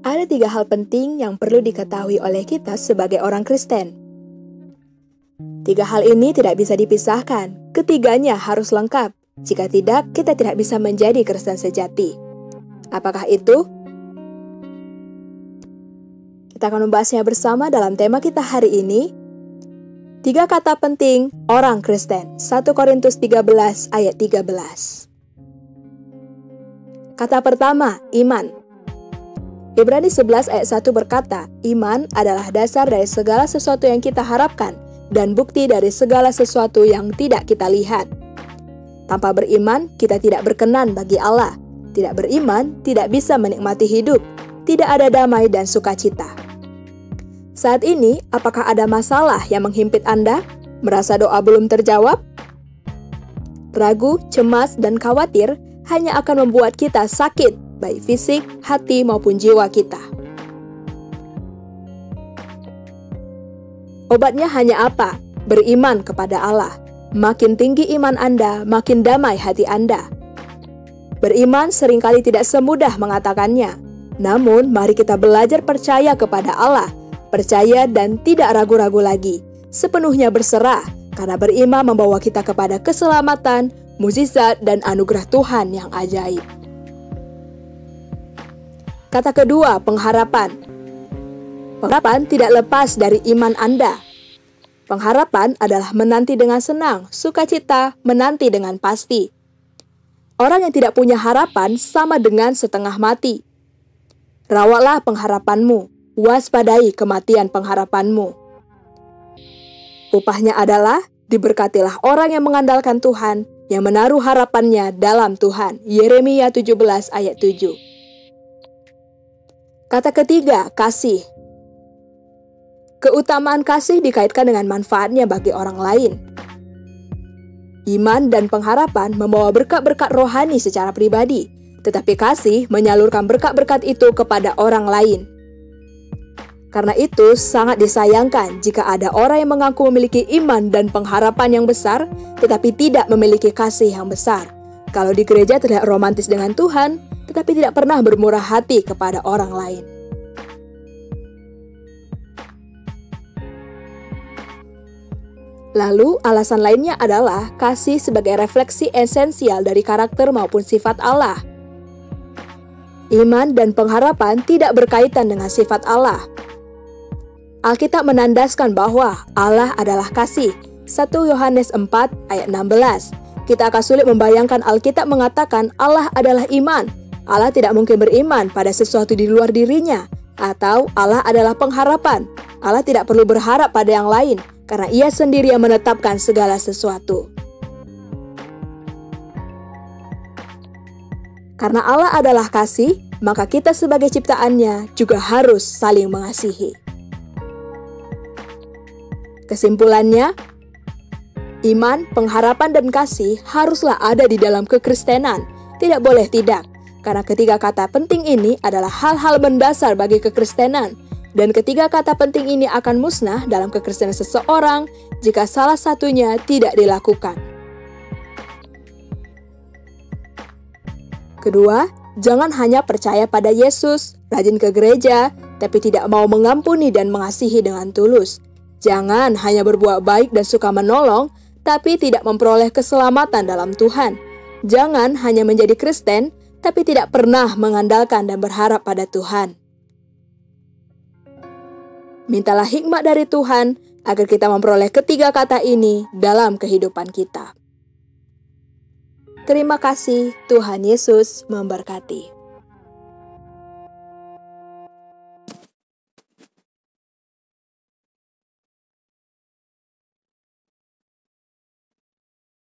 Ada 3 hal penting yang perlu diketahui oleh kita sebagai orang Kristen. 3 hal ini tidak bisa dipisahkan, ketiganya harus lengkap. Jika tidak, kita tidak bisa menjadi Kristen sejati. Apakah itu? Kita akan membahasnya bersama dalam tema kita hari ini. 3 kata penting orang Kristen, 1 Korintus 13 ayat 13. Kata pertama, iman. Ibrani 11 ayat 1 berkata, iman adalah dasar dari segala sesuatu yang kita harapkan dan bukti dari segala sesuatu yang tidak kita lihat. Tanpa beriman, kita tidak berkenan bagi Allah. Tidak beriman, tidak bisa menikmati hidup. Tidak ada damai dan sukacita. Saat ini, apakah ada masalah yang menghimpit Anda? Merasa doa belum terjawab? Ragu, cemas, dan khawatir hanya akan membuat kita sakit, baik fisik, hati, maupun jiwa kita. Obatnya hanya apa? Beriman kepada Allah. Makin tinggi iman Anda, makin damai hati Anda. Beriman seringkali tidak semudah mengatakannya. Namun, mari kita belajar percaya kepada Allah. Percaya dan tidak ragu-ragu lagi. Sepenuhnya berserah, karena beriman membawa kita kepada keselamatan, mukjizat, dan anugerah Tuhan yang ajaib. Kata kedua, pengharapan. Pengharapan tidak lepas dari iman Anda. Pengharapan adalah menanti dengan senang, sukacita, menanti dengan pasti. Orang yang tidak punya harapan sama dengan setengah mati. Rawatlah pengharapanmu, waspadai kematian pengharapanmu. Upahnya adalah diberkatilah orang yang mengandalkan Tuhan, yang menaruh harapannya dalam Tuhan. Yeremia 17 ayat 7. Kata ketiga, kasih. Keutamaan kasih dikaitkan dengan manfaatnya bagi orang lain. Iman dan pengharapan membawa berkat-berkat rohani secara pribadi, tetapi kasih menyalurkan berkat-berkat itu kepada orang lain. Karena itu, sangat disayangkan jika ada orang yang mengaku memiliki iman dan pengharapan yang besar, tetapi tidak memiliki kasih yang besar. Kalau di gereja terlihat romantis dengan Tuhan, tetapi tidak pernah bermurah hati kepada orang lain. Lalu, alasan lainnya adalah kasih sebagai refleksi esensial dari karakter maupun sifat Allah. Iman dan pengharapan tidak berkaitan dengan sifat Allah. Alkitab menandaskan bahwa Allah adalah kasih. 1 Yohanes 4 ayat 16. Kita akan sulit membayangkan Alkitab mengatakan Allah adalah iman. Allah tidak mungkin beriman pada sesuatu di luar dirinya. Atau Allah adalah pengharapan. Allah tidak perlu berharap pada yang lain, karena Ia sendiri yang menetapkan segala sesuatu. Karena Allah adalah kasih, maka kita sebagai ciptaannya juga harus saling mengasihi. Kesimpulannya, iman, pengharapan, dan kasih haruslah ada di dalam kekristenan. Tidak boleh tidak, karena ketiga kata penting ini adalah hal-hal mendasar bagi kekristenan. Dan ketiga kata penting ini akan musnah dalam kekristenan seseorang jika salah satunya tidak dilakukan. Kedua, jangan hanya percaya pada Yesus, rajin ke gereja, tapi tidak mau mengampuni dan mengasihi dengan tulus. Jangan hanya berbuat baik dan suka menolong, tapi tidak memperoleh keselamatan dalam Tuhan. Jangan hanya menjadi Kristen, tapi tidak pernah mengandalkan dan berharap pada Tuhan. Mintalah hikmat dari Tuhan agar kita memperoleh ketiga kata ini dalam kehidupan kita. Terima kasih, Tuhan Yesus memberkati.